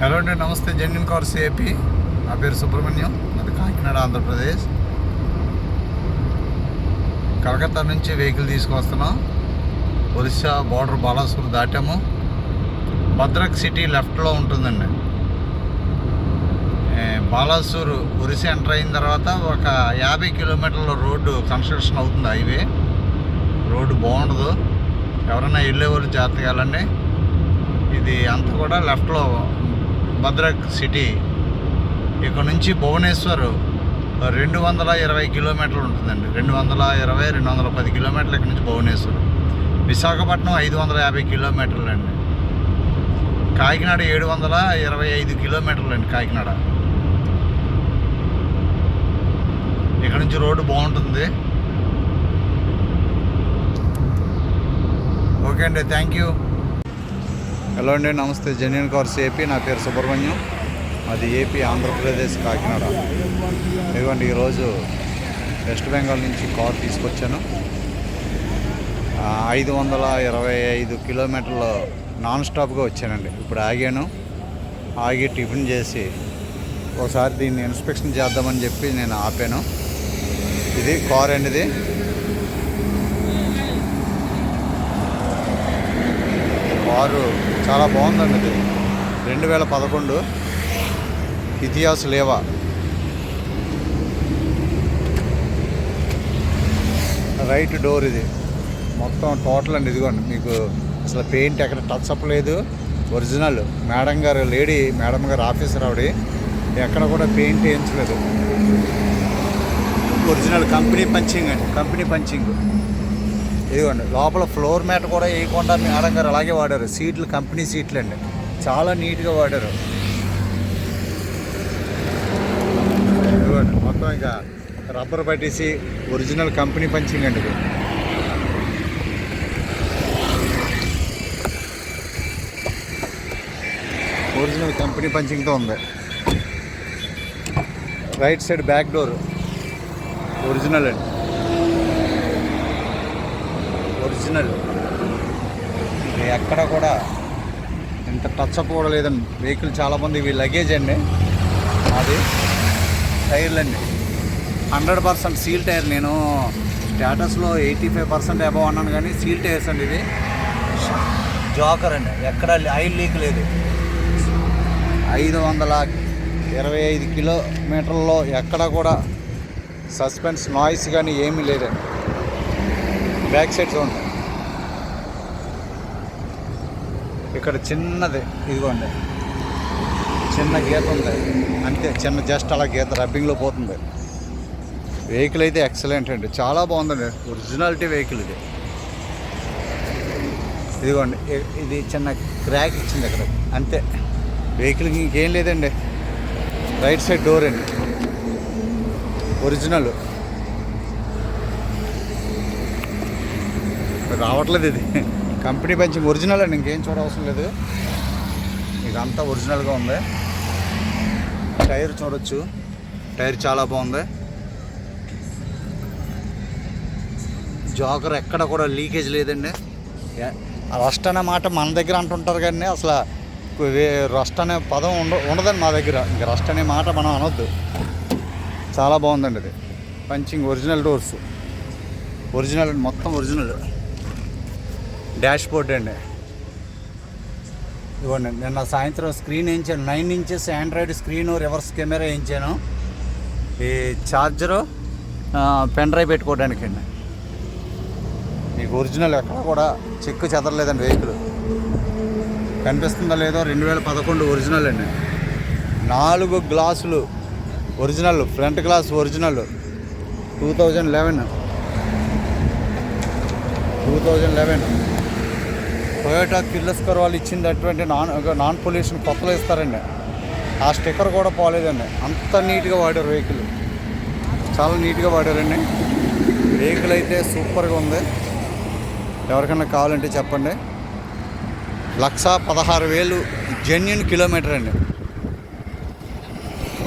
Hello అండి, నమస్తే. Genuine cars AP. నా పేరు సుబ్రహ్మణ్యం, అది కాకినాడ, ఆంధ్రప్రదేశ్. కలకత్తా నుంచి వెహికల్ తీసుకొస్తున్నాం. ఒరిస్సా బార్డర్ బాలాసూర్ దాటాము. భద్రక్ సిటీ లెఫ్ట్లో ఉంటుందండి. బాలాసూర్ ఒరిస్సా ఎంటర్ అయిన తర్వాత ఒక 50 కిలోమీటర్ల రోడ్డు కన్స్ట్రక్షన్ అవుతుంది. హైవే రోడ్డు బాగుండదు, ఎవరైనా వెళ్ళేవాళ్ళు జాగ్రత్తగా వెళ్ళండి. ఇది అంతా కూడా లెఫ్ట్లో భద్రక్ సిటీ. ఇక్కడ నుంచి భువనేశ్వర్ 220 కిలోమీటర్లు ఉంటుందండి. 210 కిలోమీటర్లు ఇక్కడ నుంచి భువనేశ్వర్. విశాఖపట్నం 550 కిలోమీటర్లు అండి. కాకినాడ 725 కిలోమీటర్లు అండి. కాకినాడ ఇక్కడ నుంచి రోడ్డు బాగుంటుంది. ఓకే అండి, థ్యాంక్ యూ. హలో అండి, నమస్తే. Genuine cars AP. నా పేరు సుబ్రహ్మణ్యం, అది ఏపీ, ఆంధ్రప్రదేశ్, కాకినాడ. ఇదిగోండి, ఈరోజు వెస్ట్ బెంగాల్ నుంచి కార్ తీసుకొచ్చాను. 525 కిలోమీటర్లు నాన్ స్టాప్గా వచ్చానండి. ఇప్పుడు ఆగి టిఫిన్ చేసి ఒకసారి దీన్ని ఇన్స్పెక్షన్ చేద్దామని చెప్పి నేను ఆపాను. ఇది కార్ అండి. ఇది కారు చాలా బాగుందండి. ఇది 2011 ఇతిహాస్ లేవా. రైట్ డోర్ ఇది మొత్తం టోటల్ అండి. ఇదిగోండి, మీకు అసలు పెయింట్ ఎక్కడ టచ్ అప్ లేదు. ఒరిజినల్ మేడం గారు ఆఫీసర్ ఆవిడ ఎక్కడ కూడా పెయింట్ వేయించలేదు. ఒరిజినల్ కంపెనీ పంచింగ్ అండి, కంపెనీ పంచింగ్. ఇదిగోండి, లోపల ఫ్లోర్ మ్యాట్ కూడా వేయకుండా మేడం గారు అలాగే వాడారు. సీట్లు కంపెనీ సీట్లు అండి, చాలా నీట్గా వాడారు. ఇదిగోండి, మొత్తం ఇక రబ్బర్ పట్టేసి ఒరిజినల్ కంపెనీ పంచింగ్ అండి. ఇది ఒరిజినల్ కంపెనీ పంచింగ్తో ఉంది. Right side back door original అండి, ఒరిజినల్. ఎక్కడ కూడా ఇంత టచ్అప్ కూడా లేదండి. వెహికల్ చాలామంది ఇవి లగేజ్ అండి. అది టైర్లు అండి 100% సీల్ టైర్. నేను స్టేటస్లో 85% అబవ్ అన్నాను, కానీ సీల్ టైర్స్ అండి. ఇది జోకర్ అండి, ఎక్కడ ఆయిల్ లీక్ లేదు. 525 కిలోమీటర్లలో ఎక్కడ కూడా సస్పెన్స్ నాయిస్ కానీ ఏమీ లేదండి. బ్యాక్ సైడ్ చూడండి, ఇక్కడ చిన్నది ఇదిగోండి, చిన్న గీత ఉంది అంతే. జస్ట్ అలా గీత రబ్బింగ్లో పోతుంది. వెహికల్ అయితే ఎక్సలెంట్ అండి, చాలా బాగుందండి. ఒరిజినాలిటీ వెహికల్ ఇది. ఇదిగోండి, ఇది చిన్న క్రాక్ ఇచ్చింది అక్కడ అంతే. వెహికల్కి ఇంకేం లేదండి. రైట్ సైడ్ డోర్ అండి, ఒరిజినల్. రావట్లేదు, ఇది కంపెనీ పంచింగ్ ఒరిజినల్ అండి, ఇంకేం చూడవసరం లేదు. ఇదంతా ఒరిజినల్గా ఉంది. టైర్ చూడొచ్చు, టైర్ చాలా బాగుంది. జోకర్ ఎక్కడ కూడా లీకేజ్ లేదండి. రస్ట్ అనే మాట మన దగ్గర అంటుంటారు, కానీ అసలు రస్ట్ అనే పదం ఉండదండి మా దగ్గర. ఇంకా రస్ట్ అనే మాట మనం అనొద్దు. చాలా బాగుందండి. ఇది పంచింగ్ ఒరిజినల్ డోర్స్, ఒరిజినల్ అండి, మొత్తం ఒరిజినల్. డాష్ బోర్డ్ అండి. ఇవ్వండి, నిన్న సాయంత్రం స్క్రీన్ వేయించాను. 9 inches android screen, reverse camera వేయించాను. ఈ ఛార్జరు, పెన్ డ్రైవ్ పెట్టుకోవడానికి అండి. మీకు ఒరిజినల్ ఎక్కడ కూడా చెక్కు చెదరలేదండి. వెహికల్ కనిపిస్తుందో లేదో, 2011 ఒరిజినల్ అండి. 4 గ్లాసులు original, front glass original. 2011 Toyota Kirloskar వాళ్ళు ఇచ్చినటువంటి నాన్ పొల్యూషన్ కొత్తలో ఇస్తారండి. ఆ స్టిక్కర్ కూడా పోలేదండి. అంత నీట్గా వాడారు వెహికల్, చాలా నీట్గా వాడారండి. వెహికల్ అయితే సూపర్గా ఉంది. ఎవరికైనా కావాలంటే చెప్పండి. 1,16,000 జెన్యున్ కిలోమీటర్ అండి.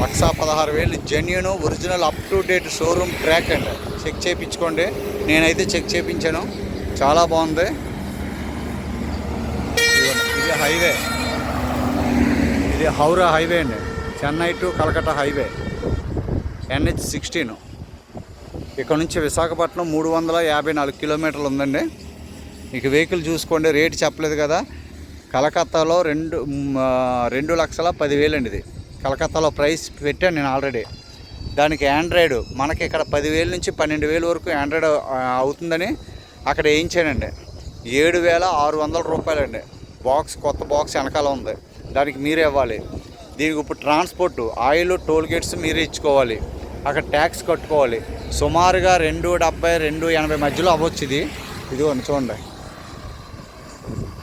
1,16,000 genuine original up to date showroom track అండి. చెక్ చేయించుకోండి. నేనైతే చెక్ చేయించాను, చాలా బాగుంది. ఇది హైవే, ఇది ఇది హౌరా హైవే అండి, Chennai to Calcutta highway NH16. ఇక్కడ నుంచి విశాఖపట్నం 354 కిలోమీటర్లు ఉందండి. మీకు వెహికల్ చూసుకోండి, రేటు చెప్పలేదు కదా. కలకత్తాలో 2,10,000 అండి. ఇది కలకత్తాలో ప్రైస్ పెట్టాను నేను ఆల్రెడీ. దానికి ఆండ్రాయిడ్ మనకి ఇక్కడ 10,000 నుంచి 12,000 వరకు ఆండ్రాయిడ్ అవుతుందని అక్కడ వేయించానండి. 7,600 రూపాయలండి. బాక్స్, కొత్త బాక్స్ వెనకాల ఉంది, దానికి మీరే ఇవ్వాలి. దీనికి ఇప్పుడు ట్రాన్స్పోర్ట్, ఆయిల్, టోల్ గేట్స్ మీరే ఇచ్చుకోవాలి, అక్కడ ట్యాక్స్ కట్టుకోవాలి. సుమారుగా 270, 280 మధ్యలో అవ్వచ్చు. ఇదిగోండి చూడండి,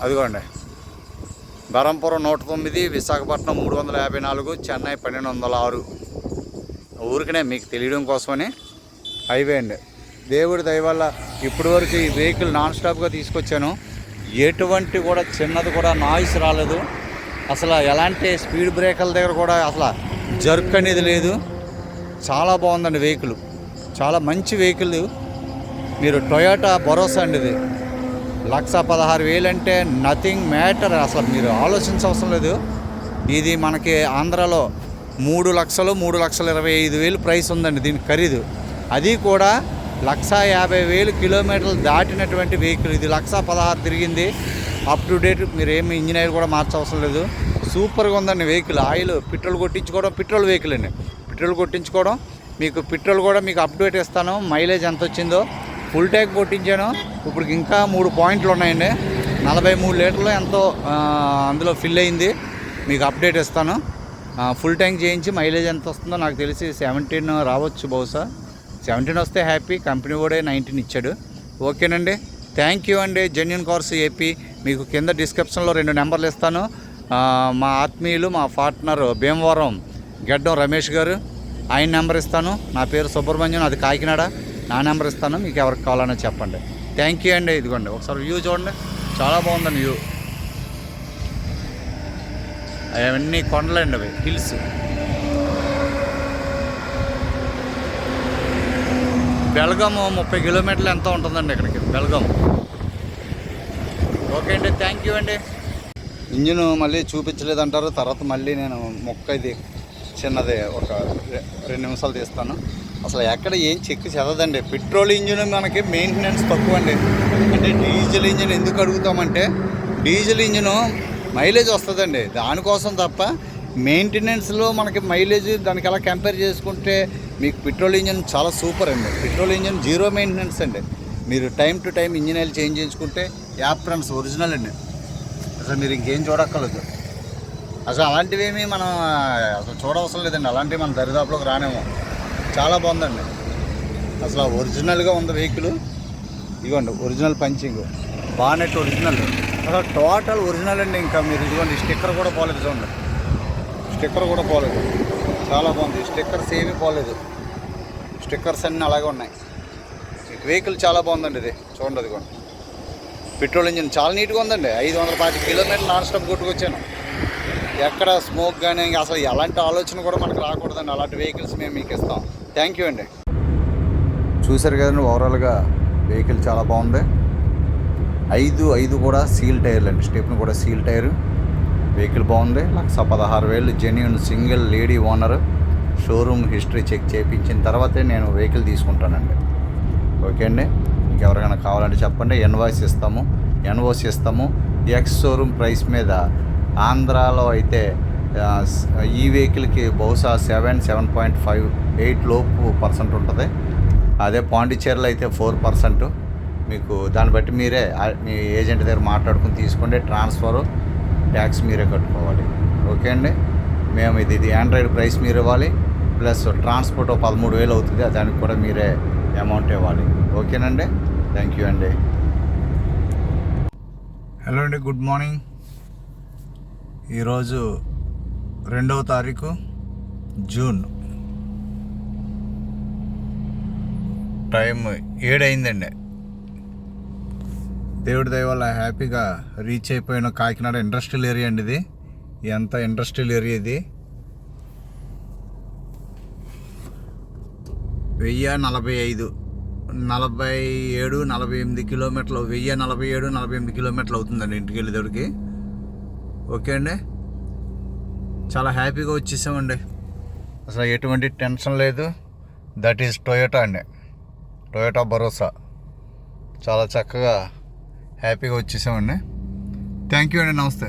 అదిగోండి. బరంపురం 109, విశాఖపట్నం 354, చెన్నై 1206. ఊరికనే మీకు తెలియడం కోసమని హైవే అండి. దేవుడి దయ వల్ల ఇప్పటి వరకు ఈ వెహికల్ నాన్ స్టాప్గా తీసుకొచ్చాను. ఎటువంటి కూడా చిన్నది కూడా నాయిస్ రాలేదు. అసలు ఎలాంటి స్పీడ్ బ్రేకర్ల దగ్గర కూడా అసలు జర్క్ అనేది లేదు. చాలా బాగుందండి వెహికల్, చాలా మంచి వెహికల్. మీరు టొయోటా భరోసా అండి. ఇది 1,16,000 అంటే నథింగ్ మ్యాటర్, అసలు మీరు ఆలోచించవసరం లేదు. ఇది మనకి ఆంధ్రాలో 3,00,000, 3,25,000 ప్రైస్ ఉందండి దీనికి ఖరీదు. అది కూడా 1,50,000 కిలోమీటర్లు దాటినటువంటి వెహికల్. ఇది 1,16,000 తిరిగింది, అప్ టు డేట్. మీరు ఏమి ఇంజిన్ ఆయిల్ కూడా మార్చవసరం లేదు. సూపర్గా ఉందండి వెహికల్. ఆయిల్, పెట్రోల్ కొట్టించుకోవడం, పెట్రోల్ వెహికల్ అండి, పెట్రోల్ కొట్టించుకోవడం. మీకు పెట్రోల్ కూడా మీకు అప్డేట్ ఇస్తాను, మైలేజ్ ఎంత వచ్చిందో. ఫుల్ ట్యాంక్ కొట్టించాను, ఇప్పుడు ఇంకా 3 పాయింట్లు ఉన్నాయండి. 43 లీటర్లు ఎంతో అందులో ఫిల్ అయింది. మీకు అప్డేట్ ఇస్తాను. ఫుల్ ట్యాంక్ చేయించి మైలేజ్ ఎంత వస్తుందో నాకు తెలిసి 17 రావచ్చు బహుశా. 17 వస్తే హ్యాపీ. కంపెనీ కూడా 19 ఇచ్చాడు. ఓకేనండి, థ్యాంక్ యూ అండి. Genuine cars AP. మీకు కింద డిస్క్రిప్షన్లో 2 నెంబర్లు ఇస్తాను. మా ఆత్మీయులు, మా పార్ట్నర్ భీమవరం గడ్డం రమేష్ గారు, ఆయన నెంబర్ ఇస్తాను. నా పేరు సుబ్రహ్మణ్యం, అది కాకినాడ. నా నెంబర్ ఇస్తాను, మీకు ఎవరికి కావాలన్నా చెప్పండి. థ్యాంక్ యూ అండి. ఇదిగోండి ఒకసారి వ్యూ చూడండి, చాలా బాగుందండి వ్యూ. అవన్నీ కొండలండి, అవి హిల్స్. బెల్గాం 30 కిలోమీటర్లు ఎంత ఉంటుందండి ఇక్కడికి, బెల్గాం. ఓకే అండి, థ్యాంక్ యూ అండి. ఇంజిన్ మళ్ళీ చూపించలేదంటారు, తర్వాత మళ్ళీ నేను ఇది చిన్నది ఒక 2 నిమిషాలు తీస్తాను. అసలు ఎక్కడ ఏం చెక్ చదవదండి. పెట్రోల్ ఇంజిన్ మనకి మెయింటెనెన్స్ తక్కువ అండి. అంటే డీజిల్ ఇంజిన్ ఎందుకు అడుగుతామంటే, డీజిల్ ఇంజిన్ మైలేజ్ వస్తుందండి, దానికోసం తప్ప మెయింటెనెన్స్లో మనకి మైలేజ్ దానికి ఎలా కంపేర్ చేసుకుంటే మీకు పెట్రోల్ ఇంజిన్ చాలా సూపర్ అండి. పెట్రోల్ ఇంజిన్ 0 మెయింటెనెన్స్ అండి. మీరు time to time engine oil change చేసుకుంటే యాప్రాన్స్ ఒరిజినల్ అండి. అసలు మీరు ఇంకేం చూడక్కర్లేదు. అసలు అలాంటివేమీ మనం అసలు చూడవసరం లేదండి. అలాంటివి మన దరిదాపులోకి రానేమో. చాలా బాగుందండి, అసలు ఒరిజినల్గా ఉంది వెహికల్. ఇదిగోండి ఒరిజినల్ పంచింగ్, బానెట్ ఒరిజినల్, అసలు టోటల్ ఒరిజినల్ అండి. ఇంకా మీరు ఇదిగోండి స్టిక్కర్ కూడా పోలేదు, చూడండి స్టిక్కర్ కూడా పోలేదు. చాలా బాగుంది, స్టిక్కర్స్ ఏమీ పోలేదు, స్టిక్కర్స్ అన్నీ అలాగే ఉన్నాయి. వెహికల్ చాలా బాగుందండి. ఇది చూడండి, అదిగోండి పెట్రోల్ ఇంజిన్ చాలా నీట్గా ఉందండి. 520 కిలోమీటర్లు నాన్ స్టాప్ కొట్టుకొచ్చాను. ఎక్కడ స్మోక్ కానీ అసలు ఎలాంటి ఆలోచన కూడా మనకు రాకూడదండి. అలాంటి వెహికల్స్ మేము మీకు ఇస్తాం. థ్యాంక్ యూ అండి. చూసారు కదండి, ఓవరాల్గా వెహికల్ చాలా బాగుంది. 5 కూడా సీల్ టైర్లు అండి, స్టెప్ని కూడా సీల్ టైరు. వెహికల్ బాగుంది. 1,16,000 genuine single lady owner. Showroom history check చేయించిన తర్వాతే నేను వెహికల్ తీసుకుంటానండి. ఓకే అండి, మీకు ఎవరికైనా కావాలంటే చెప్పండి, ఎన్వాయిస్ ఇస్తాము. ఎక్స్ షోరూమ్ ప్రైస్ మీద ఆంధ్రాలో అయితే ఈ వెహికల్కి బహుశా 7.58 లోపు % ఉంటుంది. అదే పాండిచ్చేరిలో అయితే 4%. మీకు దాన్ని బట్టి మీరే మీ ఏజెంట్ దగ్గర మాట్లాడుకుని తీసుకోండి. ట్రాన్స్ఫర్, ట్యాక్స్ మీరే కట్టుకోవాలి. ఓకే అండి, మేము ఇది ఆండ్రాయిడ్ ప్రైస్ మీరు ఇవ్వాలి, ప్లస్ ట్రాన్స్పోర్ట్ 13,000 అవుతుంది, దానికి కూడా మీరే అమౌంట్ ఇవ్వాలి. ఓకేనండి, థ్యాంక్ యూ అండి. హలో అండి, గుడ్ మార్నింగ్. ఈరోజు 2వ తారీఖు జూన్, టైం 7 అయిందండి. దేవుడి దయ వల్ల హ్యాపీగా రీచ్ అయిపోయిన కాకినాడ ఇండస్ట్రియల్ ఏరియా అండి. ఇది ఎంత ఇండస్ట్రియల్ ఏరియా ఇది. 1045, 47, 48 కిలోమీటర్లు, 1047, 48 కిలోమీటర్లు అవుతుందండి ఇంటికి వెళ్ళేటోడికి. ఓకే అండి, చాలా హ్యాపీగా వచ్చేసామండి. అసలు ఎటువంటి టెన్షన్ లేదు. దట్ ఈజ్ టొయోటా అండి, టొయోటా భరోసా. చాలా చక్కగా హ్యాపీగా వచ్చేసామండి. థ్యాంక్ యూ అండి, నమస్తే.